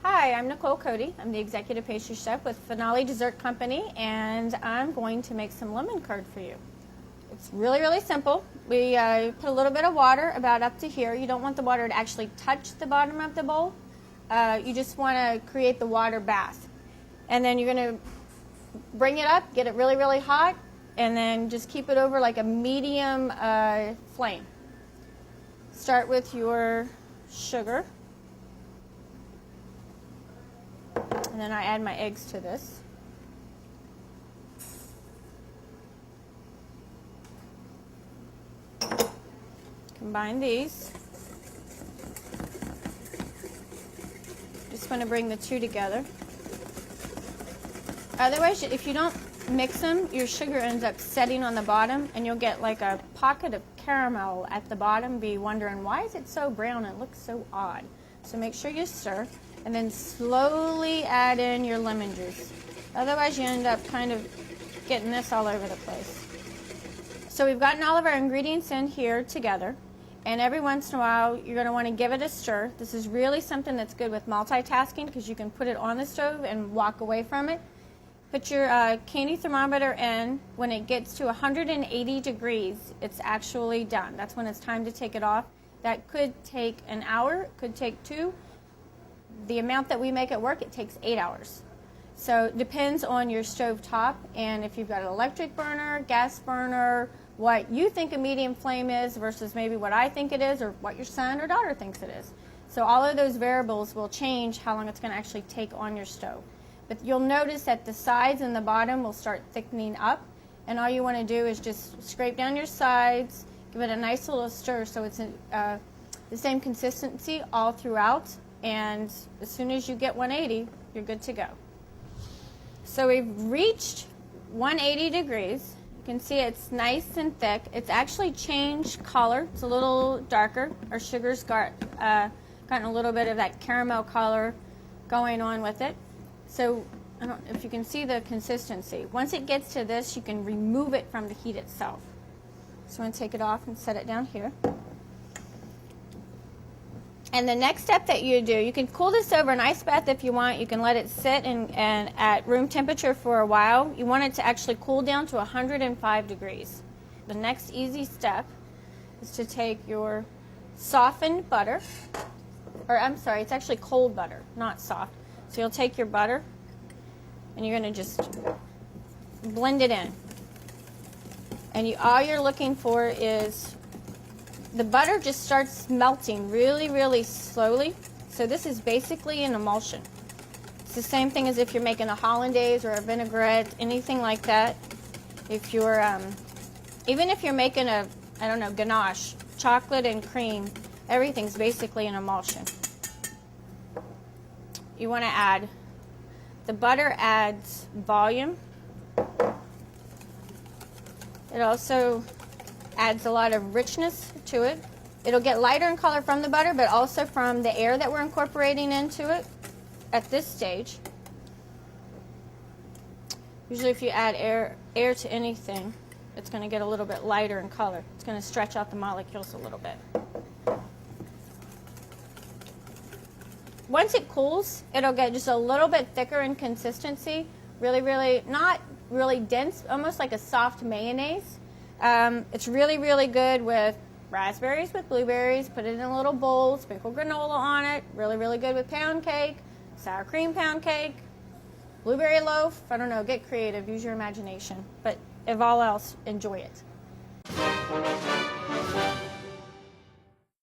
Hi, I'm Nicole Cody. I'm the executive pastry chef with Finale Dessert Company, and I'm going to make some lemon curd for you. It's really, really simple. We put a little bit of water about up to here. You don't want the water to actually touch the bottom of the bowl. You just want to create the water bath. And then you're going to bring it up, get it really, really hot, and then just keep it over like a medium flame. Start with your sugar. And then I add my eggs to this. Combine these. Just want to bring the two together. Otherwise, if you don't mix them, your sugar ends up setting on the bottom and you'll get like a pocket of caramel at the bottom. Be wondering, why is it so brown? It looks so odd. So make sure you stir and then slowly add in your lemon juice. Otherwise, you end up kind of getting this all over the place. So we've gotten all of our ingredients in here together, and every once in a while you're going to want to give it a stir. This is really something that's good with multitasking because you can put it on the stove and walk away from it. Put your candy thermometer in. When it gets to 180 degrees, it's actually done. That's when it's time to take it off. That could take an hour, it could take 2. The amount that we make at work, it takes 8 hours. So it depends on your stove top, and if you've got an electric burner, gas burner, what you think a medium flame is versus maybe what I think it is or what your son or daughter thinks it is. So all of those variables will change how long it's going to actually take on your stove. But you'll notice that the sides and the bottom will start thickening up, and all you want to do is just scrape down your sides, give it a nice little stir so it's the same consistency all throughout, and as soon as you get 180, you're good to go. So we've reached 180 degrees. You can see it's nice and thick. It's actually changed color. It's a little darker. Our sugar's gotten a little bit of that caramel color going on with it. So I don't know if you can see the consistency. Once it gets to this, you can remove it from the heat itself. So I'm going to take it off and set it down here. And the next step that you do, you can cool this over an ice bath if you want. You can let it sit and at room temperature for a while. You want it to actually cool down to 105 degrees. The next easy step is to take your softened butter, or I'm sorry, it's actually cold butter, not soft. So you'll take your butter and you're going to just blend it in. And all you're looking for is the butter just starts melting really, really slowly. So this is basically an emulsion. It's the same thing as if you're making a hollandaise or a vinaigrette, anything like that. If you're, even if you're making a, I don't know, ganache, chocolate and cream, everything's basically an emulsion. You want to add, the butter adds volume. It also adds a lot of richness to it. It'll get lighter in color from the butter, but also from the air that we're incorporating into it at this stage. Usually if you add air to anything, it's going to get a little bit lighter in color. It's going to stretch out the molecules a little bit. Once it cools, it'll get just a little bit thicker in consistency. Really, really, not really dense, almost like a soft mayonnaise. It's really, really good with raspberries, with blueberries. Put it in a little bowl, sprinkle granola on it. Really, really good with pound cake, sour cream pound cake, blueberry loaf. I don't know, get creative, use your imagination. But if all else, enjoy it.